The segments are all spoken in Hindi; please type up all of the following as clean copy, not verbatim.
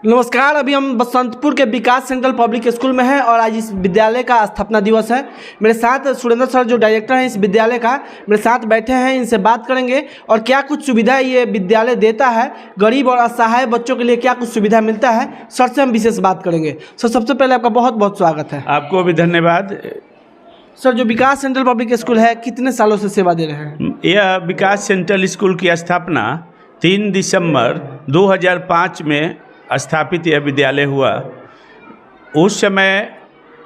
नमस्कार। अभी हम बसंतपुर के विकास सेंट्रल पब्लिक स्कूल में हैं और आज इस विद्यालय का स्थापना दिवस है। मेरे साथ सुरेंद्र सर जो डायरेक्टर हैं इस विद्यालय का, मेरे साथ बैठे हैं। इनसे बात करेंगे और क्या कुछ सुविधा ये विद्यालय देता है, गरीब और असहाय बच्चों के लिए क्या कुछ सुविधा मिलता है, सर से हम विशेष बात करेंगे। सर, सबसे पहले आपका बहुत बहुत स्वागत है। आपको भी धन्यवाद। सर, जो विकास सेंट्रल पब्लिक स्कूल है कितने सालों से सेवा दे रहे हैं? यह विकास सेंट्रल स्कूल की स्थापना 3 दिसंबर 2005 में स्थापित यह विद्यालय हुआ। उस समय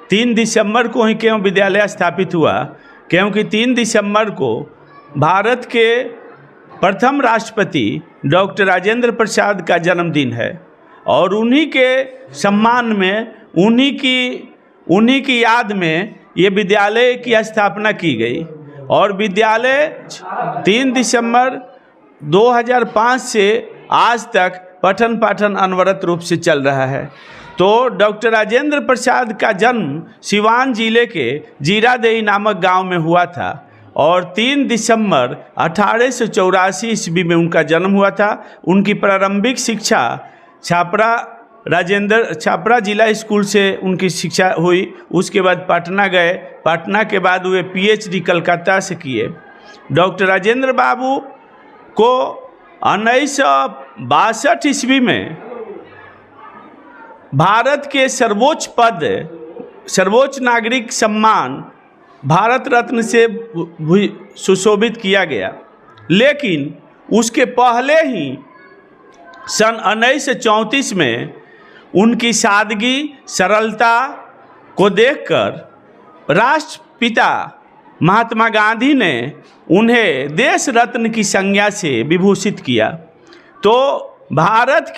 3 दिसंबर को ही क्यों विद्यालय स्थापित हुआ, क्योंकि 3 दिसंबर को भारत के प्रथम राष्ट्रपति डॉक्टर राजेंद्र प्रसाद का जन्मदिन है और उन्हीं के सम्मान में, उन्हीं की याद में ये विद्यालय की स्थापना की गई। और विद्यालय 3 दिसंबर 2005 से आज तक पठन पाठन अनवरत रूप से चल रहा है। तो डॉक्टर राजेंद्र प्रसाद का जन्म सिवान जिले के जीरादेई नामक गांव में हुआ था और 3 दिसंबर 1884 ईस्वी में उनका जन्म हुआ था। उनकी प्रारंभिक शिक्षा छापरा जिला स्कूल से उनकी शिक्षा हुई। उसके बाद पटना गए। पटना के बाद वे PhD कलकत्ता से किए। डॉक्टर राजेंद्र बाबू को 1962 ईस्वी में भारत के सर्वोच्च नागरिक सम्मान भारत रत्न से सुशोभित किया गया। लेकिन उसके पहले ही सन 1934 में उनकी सादगी सरलता को देखकर राष्ट्रपिता महात्मा गांधी ने उन्हें देश रत्न की संज्ञा से विभूषित किया। तो भारत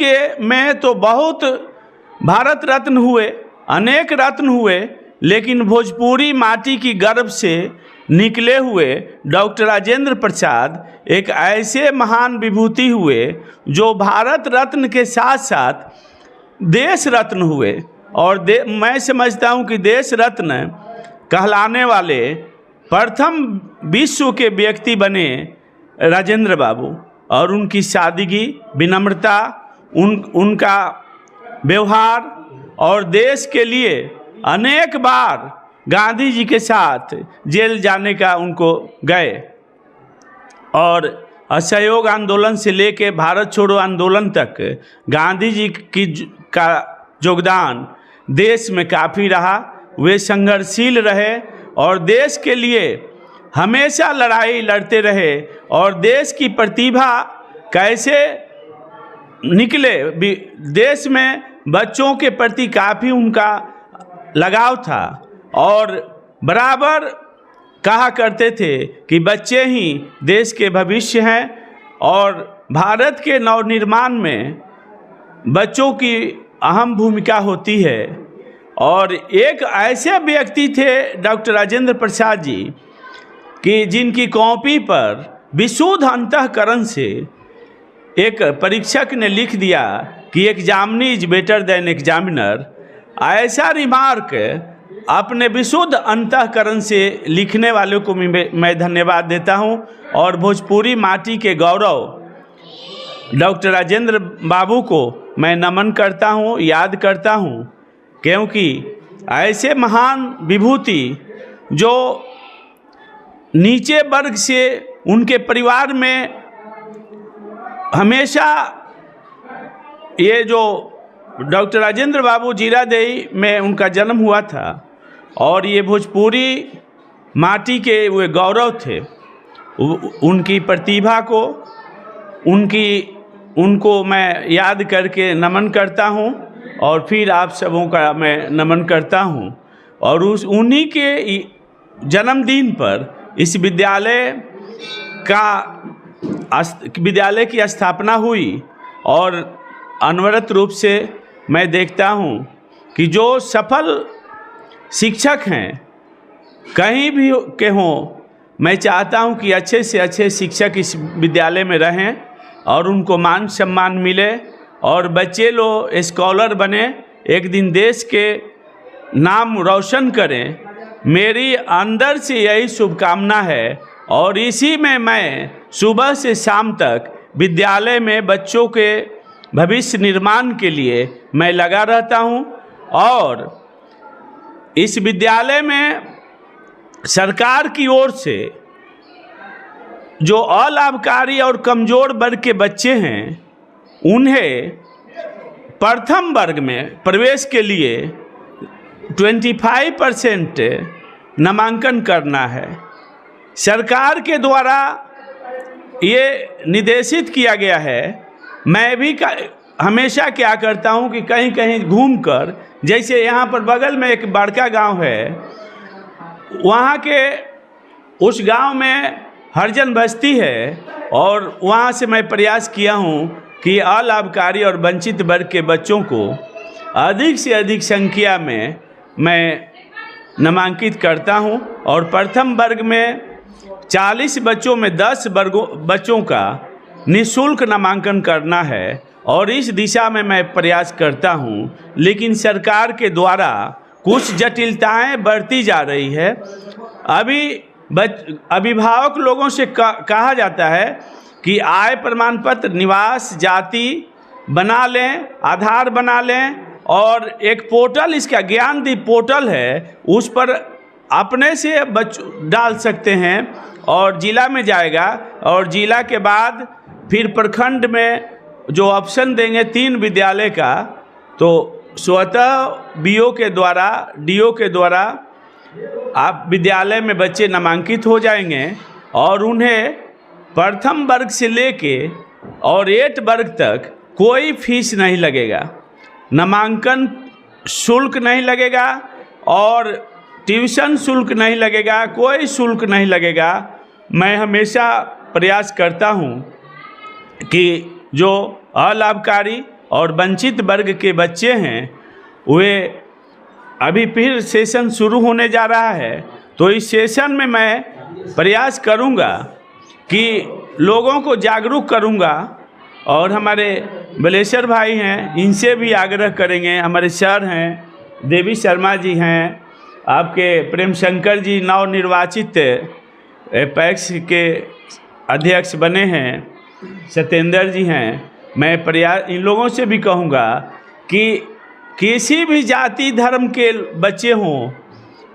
रत्न हुए, अनेक रत्न हुए, लेकिन भोजपुरी माटी की गर्भ से निकले हुए डॉक्टर राजेंद्र प्रसाद एक ऐसे महान विभूति हुए जो भारत रत्न के साथ साथ देश रत्न हुए। और मैं समझता हूँ कि देश रत्न कहलाने वाले प्रथम विश्व के व्यक्ति बने राजेंद्र बाबू। और उनकी सादगी, विनम्रता, उनका व्यवहार और देश के लिए अनेक बार गांधी जी के साथ जेल जाने का उनको गए और असहयोग आंदोलन से लेकर भारत छोड़ो आंदोलन तक गांधी जी का योगदान देश में काफ़ी रहा। वे संघर्षशील रहे और देश के लिए हमेशा लड़ाई लड़ते रहे और देश की प्रतिभा कैसे निकले। देश में बच्चों के प्रति काफ़ी उनका लगाव था और बराबर कहा करते थे कि बच्चे ही देश के भविष्य हैं और भारत के नवनिर्माण में बच्चों की अहम भूमिका होती है। और एक ऐसे व्यक्ति थे डॉक्टर राजेंद्र प्रसाद जी कि जिनकी कॉपी पर विशुद्ध अंतःकरण से एक परीक्षक ने लिख दिया कि examinee is better than examiner. ऐसा रिमार्क अपने विशुद्ध अंतःकरण से लिखने वालों को मैं धन्यवाद देता हूं। और भोजपुरी माटी के गौरव डॉक्टर राजेंद्र बाबू को मैं नमन करता हूं, याद करता हूं, क्योंकि ऐसे महान विभूति जो नीचे वर्ग से उनके परिवार में हमेशा, ये जो डॉक्टर राजेंद्र बाबू जीरादेई में उनका जन्म हुआ था और ये भोजपुरी माटी के वे गौरव थे। उनकी प्रतिभा को, उनको मैं याद करके नमन करता हूँ और फिर आप सबों का मैं नमन करता हूँ। और उन्हीं के जन्मदिन पर इस विद्यालय की स्थापना हुई और अनवरत रूप से मैं देखता हूँ कि जो सफल शिक्षक हैं कहीं भी के हों, मैं चाहता हूँ कि अच्छे से अच्छे शिक्षक इस विद्यालय में रहें और उनको मान सम्मान मिले और बच्चे लोग स्कॉलर बने, एक दिन देश के नाम रोशन करें। मेरी अंदर से यही शुभकामना है और इसी में मैं सुबह से शाम तक विद्यालय में बच्चों के भविष्य निर्माण के लिए मैं लगा रहता हूँ। और इस विद्यालय में सरकार की ओर से जो अलाभकारी और कमज़ोर वर्ग के बच्चे हैं उन्हें प्रथम वर्ग में प्रवेश के लिए 25% नामांकन करना है। सरकार के द्वारा ये निर्देशित किया गया है। मैं भी हमेशा क्या करता हूँ कि कहीं कहीं घूमकर, जैसे यहाँ पर बगल में एक बड़का गांव है, वहाँ के उस गांव में हरिजन बस्ती है और वहाँ से मैं प्रयास किया हूँ कि अलाभकारी और वंचित वर्ग के बच्चों को अधिक से अधिक संख्या में मैं नामांकित करता हूँ। और प्रथम वर्ग में 40 बच्चों में 10 बच्चों का निःशुल्क नामांकन करना है और इस दिशा में मैं प्रयास करता हूँ। लेकिन सरकार के द्वारा कुछ जटिलताएं बढ़ती जा रही है। अभी अभिभावक लोगों से कहा जाता है कि आय प्रमाण पत्र, निवास, जाति बना लें, आधार बना लें और एक पोर्टल, इसका ज्ञानदीप पोर्टल है, उस पर अपने से डाल सकते हैं और जिला में जाएगा और जिला के बाद फिर प्रखंड में जो ऑप्शन देंगे 3 विद्यालय का, तो स्वतः बीओ के द्वारा, डीओ के द्वारा आप विद्यालय में बच्चे नामांकित हो जाएंगे और उन्हें प्रथम वर्ग से लेके और 8 वर्ग तक कोई फीस नहीं लगेगा, नामांकन शुल्क नहीं लगेगा और ट्यूशन शुल्क नहीं लगेगा, कोई शुल्क नहीं लगेगा। मैं हमेशा प्रयास करता हूँ कि जो अलाभकारी और वंचित वर्ग के बच्चे हैं वे, अभी फिर सेशन शुरू होने जा रहा है, तो इस सेशन में मैं प्रयास करूंगा कि लोगों को जागरूक करूंगा। और हमारे बलेश्वर भाई हैं, इनसे भी आग्रह करेंगे, हमारे सर हैं, देवी शर्मा जी हैं, आपके प्रेम शंकर जी नवनिर्वाचित पैक्स के अध्यक्ष बने हैं, सत्येंद्र जी हैं। मैं प्रयास इन लोगों से भी कहूँगा कि किसी भी जाति धर्म के बच्चे हों,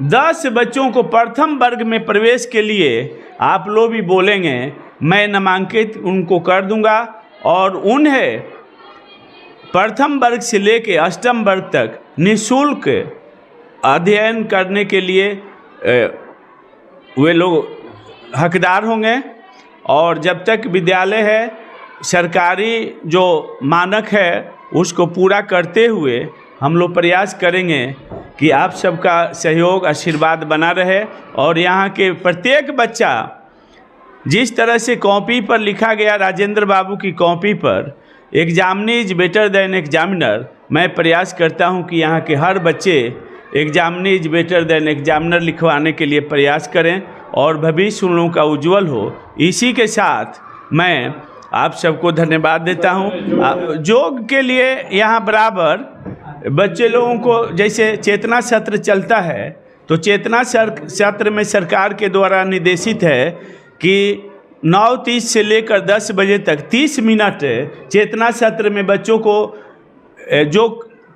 10 बच्चों को प्रथम वर्ग में प्रवेश के लिए आप लोग भी बोलेंगे, मैं नामांकित उनको कर दूंगा और उन्हें प्रथम वर्ग से लेकर अष्टम वर्ग तक निःशुल्क अध्ययन करने के लिए वे लोग हकदार होंगे। और जब तक विद्यालय है, सरकारी जो मानक है उसको पूरा करते हुए हम लोग प्रयास करेंगे कि आप सबका सहयोग, आशीर्वाद बना रहे और यहाँ के प्रत्येक बच्चा, जिस तरह से कॉपी पर लिखा गया राजेंद्र बाबू की कॉपी पर, examinee is better than examiner, मैं प्रयास करता हूँ कि यहाँ के हर बच्चे examinee is better than examiner लिखवाने के लिए प्रयास करें और भविष्य उन लोगों का उज्जवल हो। इसी के साथ मैं आप सबको धन्यवाद देता हूँ। योग के लिए यहाँ बराबर बच्चे लोगों को, जैसे चेतना सत्र चलता है, तो चेतना सत्र में सरकार के द्वारा निर्देशित है कि 9:30 से लेकर 10 बजे तक 30 मिनट चेतना सत्र में बच्चों को जो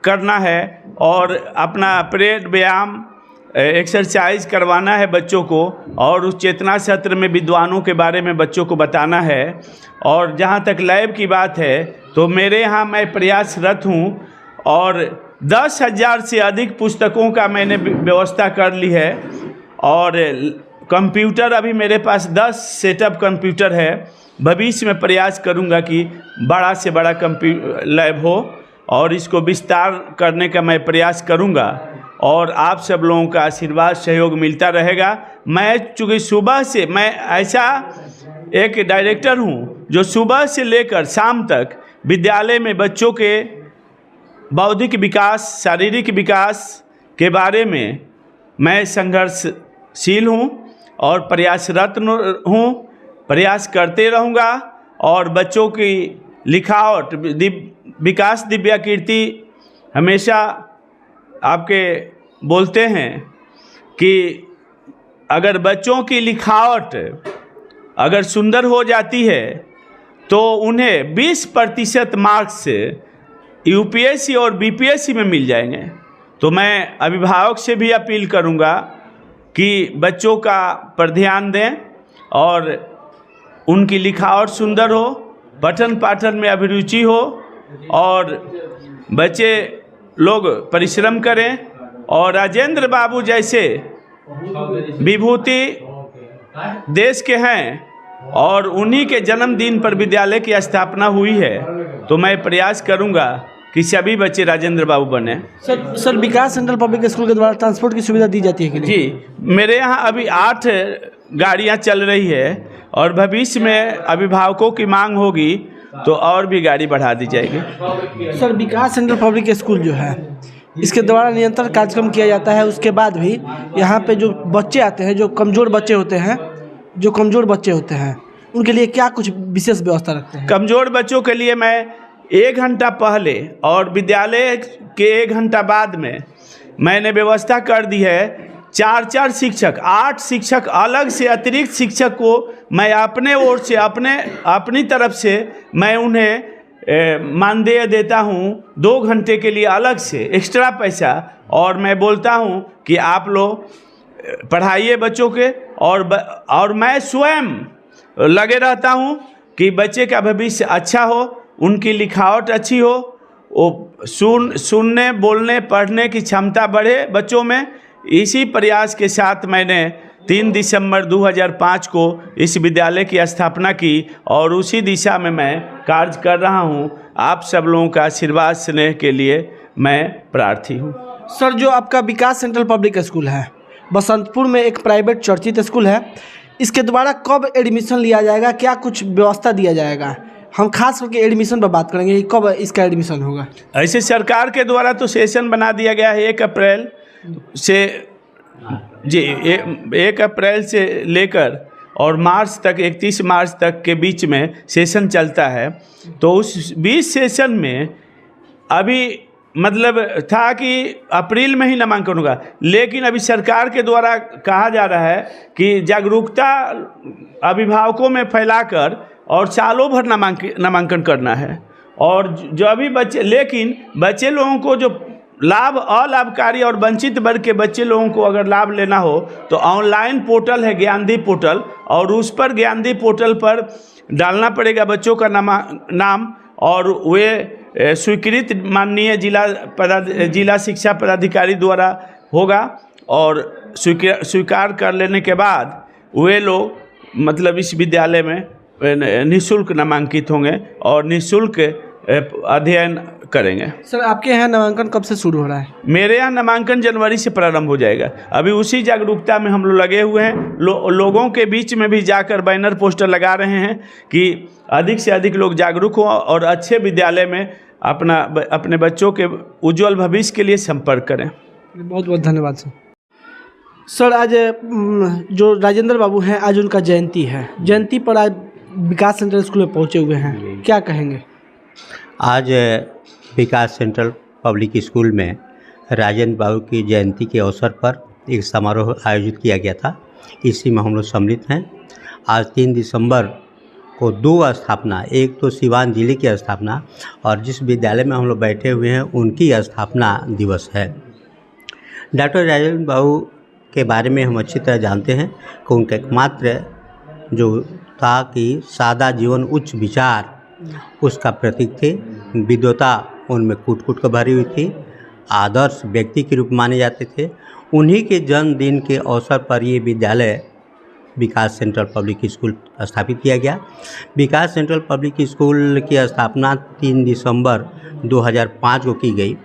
करना है और अपना परेड, व्यायाम, एक्सरसाइज करवाना है बच्चों को और उस चेतना सत्र में विद्वानों के बारे में बच्चों को बताना है। और जहाँ तक लैब की बात है तो मेरे यहाँ मैं प्रयासरत हूँ और 10,000 से अधिक पुस्तकों का मैंने व्यवस्था कर ली है और कंप्यूटर अभी मेरे पास 10 सेटअप कंप्यूटर है। भविष्य में प्रयास करूँगा कि बड़ा से बड़ा लैब हो और इसको विस्तार करने का मैं प्रयास करूँगा और आप सब लोगों का आशीर्वाद, सहयोग मिलता रहेगा। मैं चूँकि सुबह से, मैं ऐसा एक डायरेक्टर हूँ जो सुबह से लेकर शाम तक विद्यालय में बच्चों के बौद्धिक विकास, शारीरिक विकास के बारे में मैं संघर्षशील हूँ और प्रयासरत हूँ, प्रयास करते रहूँगा। और बच्चों की लिखावट, विकास दिव्या कीर्ति हमेशा आपके बोलते हैं कि अगर बच्चों की लिखावट अगर सुंदर हो जाती है तो उन्हें 20% मार्क्स यूपीएससी और बीपीएससी में मिल जाएंगे। तो मैं अभिभावक से भी अपील करूंगा कि बच्चों का पर ध्यान दें और उनकी लिखावट सुंदर हो, पठन पाठन में अभिरुचि हो और बच्चे लोग परिश्रम करें और राजेंद्र बाबू जैसे विभूति देश के हैं और उन्हीं के जन्मदिन पर विद्यालय की स्थापना हुई है। तो मैं प्रयास करूंगा कि सभी बच्चे राजेंद्र बाबू बने। सर विकास सेंट्रल पब्लिक स्कूल के द्वारा ट्रांसपोर्ट की सुविधा दी जाती है कि नहीं? जी, मेरे यहाँ अभी 8 गाड़ियाँ चल रही है और भविष्य में अभिभावकों की मांग होगी तो और भी गाड़ी बढ़ा दी जाएगी। सर विकास सेंट्रल पब्लिक स्कूल जो है इसके द्वारा निरंतर कार्यक्रम किया जाता है, उसके बाद भी यहाँ पे जो बच्चे आते हैं, जो कमज़ोर बच्चे होते हैं उनके लिए क्या कुछ विशेष व्यवस्था रखते हैं? कमज़ोर बच्चों के लिए मैं 1 घंटा पहले और विद्यालय के 1 घंटा बाद में मैंने व्यवस्था कर दी है। 4 शिक्षक, 8 शिक्षक अलग से अतिरिक्त शिक्षक को मैं अपने ओर से अपनी तरफ से मैं उन्हें मानदेय देता हूँ 2 घंटे के लिए अलग से एक्स्ट्रा पैसा। और मैं बोलता हूँ कि आप लोग पढ़ाइए बच्चों के और मैं स्वयं लगे रहता हूँ कि बच्चे का भविष्य अच्छा हो, उनकी लिखावट अच्छी हो, वो सुनने बोलने पढ़ने की क्षमता बढ़े बच्चों में। इसी प्रयास के साथ मैंने 3 दिसंबर 2005 को इस विद्यालय की स्थापना की और उसी दिशा में मैं कार्य कर रहा हूँ। आप सब लोगों का आशीर्वाद स्नेह के लिए मैं प्रार्थी हूँ। सर जो आपका विकास सेंट्रल पब्लिक स्कूल है बसंतपुर में एक प्राइवेट चर्चित स्कूल है, इसके द्वारा कब एडमिशन लिया जाएगा, क्या कुछ व्यवस्था दिया जाएगा? हम खास करके एडमिशन पर बात करेंगे कि कब इसका एडमिशन होगा। ऐसे सरकार के द्वारा तो सेशन बना दिया गया है 1 अप्रैल से, जी 1 अप्रैल से लेकर और मार्च तक 31 मार्च तक के बीच में सेशन चलता है। तो उस 20 सेशन में अभी मतलब था कि अप्रैल में ही नामांकन होगा, लेकिन अभी सरकार के द्वारा कहा जा रहा है कि जागरूकता अभिभावकों में फैलाकर और सालों भर नामांकन करना है। और जो अभी बच्चे लोगों को जो अलाभकारी और वंचित वर्ग के बच्चे लोगों को अगर लाभ लेना हो तो ऑनलाइन पोर्टल है ज्ञानदीप पोर्टल, और उस पर ज्ञानदीप पोर्टल पर डालना पड़ेगा बच्चों का नाम और वे स्वीकृत माननीय जिला शिक्षा पदाधिकारी द्वारा होगा। और स्वीकार कर लेने के बाद वे लोग मतलब इस विद्यालय में निःशुल्क नामांकित होंगे और निःशुल्क अध्ययन करेंगे। सर आपके यहाँ नामांकन कब से शुरू हो रहा है? मेरे यहाँ नामांकन जनवरी से प्रारंभ हो जाएगा। अभी उसी जागरूकता में हम लोग लगे हुए हैं। लोगों के बीच में भी जाकर बैनर पोस्टर लगा रहे हैं कि अधिक से अधिक लोग जागरूक हों और अच्छे विद्यालय में अपने बच्चों के उज्जवल भविष्य के लिए संपर्क करें। बहुत बहुत धन्यवाद सर। सर आज जो राजेंद्र बाबू हैं आज उनका जयंती है, जयंती पर आज विकास सेंट्रल स्कूल में पहुँचे हुए हैं, क्या कहेंगे? आज विकास सेंट्रल पब्लिक स्कूल में राजेंद्र बाबू की जयंती के अवसर पर एक समारोह आयोजित किया गया था, इसी में हम लोग सम्मिलित हैं। आज 3 दिसंबर को 2 स्थापना, एक तो सिवान जिले की स्थापना और जिस विद्यालय में हम लोग बैठे हुए हैं उनकी स्थापना दिवस है। डॉक्टर राजेंद्र बाबू के बारे में हम अच्छी तरह जानते हैं कि उनका एकमात्र जो था कि सादा जीवन उच्च विचार उसका प्रतीक थे। विद्वता उनमें कूट कूट कर भरी हुई थी, आदर्श व्यक्ति के रूप माने जाते थे। उन्हीं के जन्मदिन के अवसर पर ये विद्यालय विकास सेंट्रल पब्लिक स्कूल स्थापित किया गया। विकास सेंट्रल पब्लिक स्कूल की स्थापना 3 दिसंबर 2005 को की गई।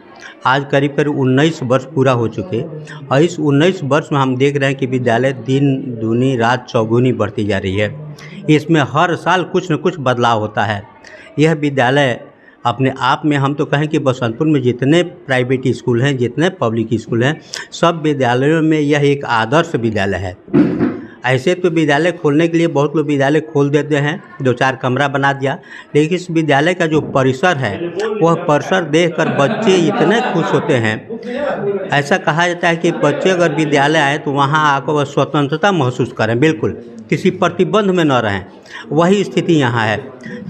आज करीब 19 वर्ष पूरा हो चुके और इस 19 वर्ष में हम देख रहे हैं कि विद्यालय दिन दूनी रात चौगुनी बढ़ती जा रही है। इसमें हर साल कुछ न कुछ बदलाव होता है। यह विद्यालय अपने आप में हम तो कहें कि बसंतपुर में जितने प्राइवेट स्कूल हैं, जितने पब्लिक स्कूल हैं, सब विद्यालयों में यह एक आदर्श विद्यालय है। ऐसे तो विद्यालय खोलने के लिए बहुत लोग विद्यालय खोल देते हैं, 2-4 कमरा बना दिया, लेकिन इस विद्यालय का जो परिसर है वह परिसर देखकर बच्चे इतने खुश होते हैं। ऐसा कहा जाता है कि बच्चे अगर विद्यालय आए तो वहाँ आकर वह स्वतंत्रता महसूस करें, बिल्कुल किसी प्रतिबंध में न रहें। वही स्थिति यहाँ है।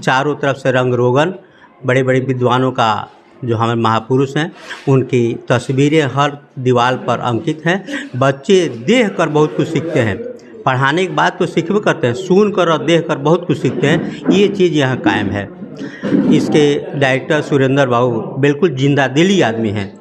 चारों तरफ से रंग रोगन, बड़े बड़े विद्वानों का जो हमारे महापुरुष हैं उनकी तस्वीरें हर दीवार पर अंकित हैं। बच्चे देखकर बहुत कुछ सीखते हैं। पढ़ाने के बाद तो सीखबे करते हैं, सुनकर और देखकर बहुत कुछ सीखते हैं। ये चीज़ यहाँ कायम है। इसके डायरेक्टर सुरेंद्र बाबू बिल्कुल जिंदा दिली आदमी हैं।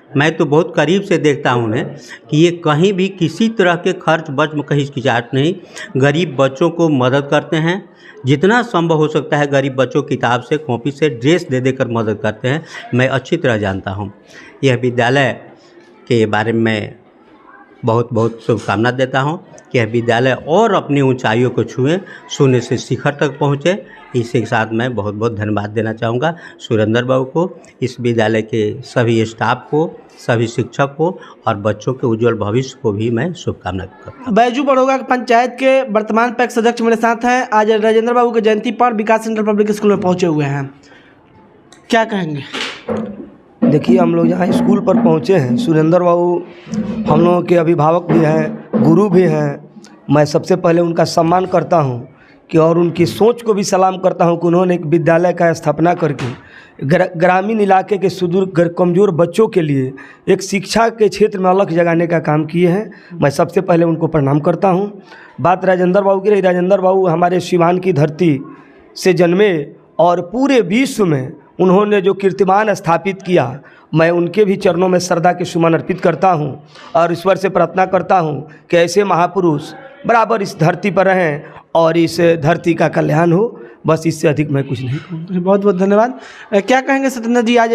मैं तो बहुत करीब से देखता हूँ उन्हें कि ये कहीं भी किसी तरह के खर्च बच में कहीं हिचकिचाहट नहीं, गरीब बच्चों को मदद करते हैं। जितना संभव हो सकता है गरीब बच्चों किताब से, कॉपी से, ड्रेस दे देकर मदद करते हैं। मैं अच्छी तरह जानता हूँ। यह विद्यालय के बारे में बहुत बहुत शुभकामना देता हूँ कि यह विद्यालय और अपनी ऊंचाइयों को छुए, शून्य से शिखर तक पहुँचे। इसी के साथ मैं बहुत बहुत धन्यवाद देना चाहूँगा सुरेंद्र बाबू को, इस विद्यालय के सभी स्टाफ को, सभी शिक्षक को और बच्चों के उज्जवल भविष्य को भी मैं शुभकामना करता हूँ। बैजू बड़ोगा पंचायत के वर्तमान पैक्स अध्यक्ष मेरे साथ हैं। आज राजेंद्र बाबू की जयंती पर विकास सेंट्रल पब्लिक स्कूल में पहुंचे हुए हैं, क्या कहेंगे? देखिए, हम लोग यहाँ स्कूल पर पहुँचे हैं। सुरेंद्र बाबू हम लोगों के अभिभावक भी हैं, गुरु भी हैं। मैं सबसे पहले उनका सम्मान करता हूँ कि और उनकी सोच को भी सलाम करता हूँ कि उन्होंने एक विद्यालय का स्थापना करके ग्रामीण इलाके के सुदूर कमज़ोर बच्चों के लिए एक शिक्षा के क्षेत्र में अलग जगाने का काम किए हैं। मैं सबसे पहले उनको प्रणाम करता हूँ। बात राजेंद्र बाबू की रही, राजेंद्र बाबू हमारे सिवान की धरती से जन्मे और पूरे विश्व में उन्होंने जो कीर्तिमान स्थापित किया, मैं उनके भी चरणों में श्रद्धा के सुमन अर्पित करता हूं और ईश्वर से प्रार्थना करता हूं कि ऐसे महापुरुष बराबर इस धरती पर रहें और इस धरती का कल्याण हो। बस इससे अधिक मैं कुछ नहीं कहूँगा। बहुत बहुत धन्यवाद। क्या कहेंगे सत्येंद्र जी, आज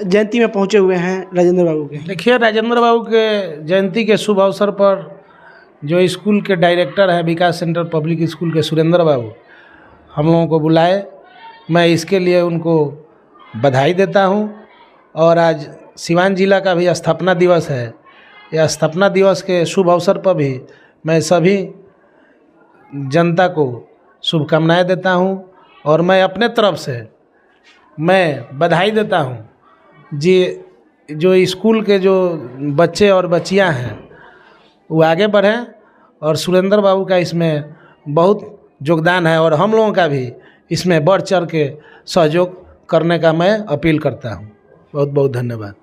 जयंती में पहुंचे हुए हैं राजेंद्र बाबू के? देखिए, राजेंद्र बाबू के जयंती के शुभ अवसर पर जो स्कूल के डायरेक्टर हैं विकास सेंट्रल पब्लिक स्कूल के सुरेंद्र बाबू हम लोगों को बुलाए, मैं इसके लिए उनको बधाई देता हूं। और आज सिवान जिला का भी स्थापना दिवस है। यह स्थापना दिवस के शुभ अवसर पर भी मैं सभी जनता को शुभकामनाएं देता हूं और मैं अपने तरफ से मैं बधाई देता हूं जी। जो स्कूल के जो बच्चे और बच्चियां हैं वो आगे बढ़ें और सुरेंद्र बाबू का इसमें बहुत योगदान है और हम लोगों का भी इसमें बढ़ चढ़ के सहयोग करने का मैं अपील करता हूं। बहुत बहुत धन्यवाद।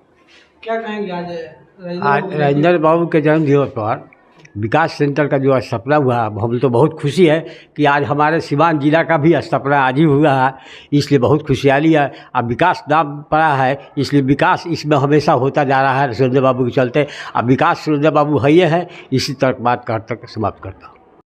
क्या कहेंगे आज राजेंद्र बाबू के जन्म दिवस पर विकास सेंटर का जो स्थापना हुआ, हम तो बहुत खुशी है कि आज हमारे सिवान जिला का भी स्थापना आज ही हुआ है, इसलिए बहुत खुशहाली है। अब विकास नाम पड़ा है, इसलिए विकास इसमें हमेशा होता जा रहा है सुरेंद्र बाबू के चलते। अब विकास सुरेंद्र बाबू है, इसी तरह बात कर तक समाप्त करता हूँ।